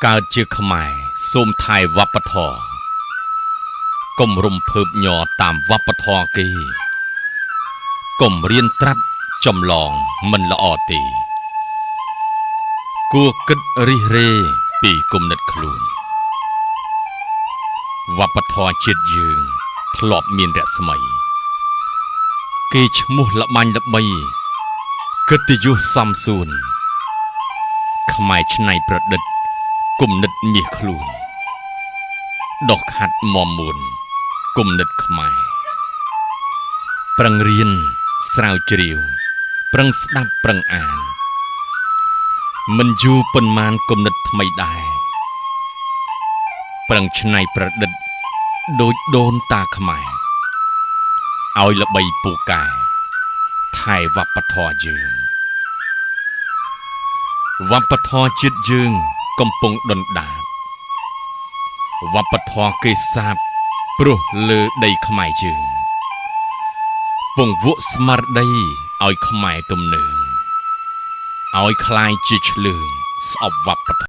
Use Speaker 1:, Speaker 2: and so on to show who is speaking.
Speaker 1: កើតជាខ្មែរសូមថែវប្បធម៌កុំរំភើបញ័រតាមវប្បធម៌គេកុំរៀនត្រាប់ចម្លងមិនល្អទេគួរគិតរិះរេពីគំនិតខ្លួនវប្បធម៌ជាតិយើងធ្លាប់មានរស្មីគេឈ្មោះល្បាញ់ល្បីកិត្តិយសសំសួនខ្មែរច្នៃប្រឌិតគំនិតមាសខ្លួនដកខាត់មមួនគំនិតខ្មែរប្រឹងរៀនស្រាវជ្រាវប្រឹងស្ដាប់ប្រឹងអានមិនយូរប៉ុន្មានគំនិតថ្មីដែរប្រឹងច្នៃប្រឌិតដូចដូនតាខ្មែរឲ្យល្បីពូកែថែវប្បធម៌យើងវប្បធម៌ជាតិយើងកំពុងដុនដាបវប្បធម៌គេសាបព្រោះលើដីខ្មែរយើងពង្វក់ស្មារតីឲ្យខ្មែរទំនើងឲ្យคล้ายជាឆ្លើងស្អប់វប្បធម៌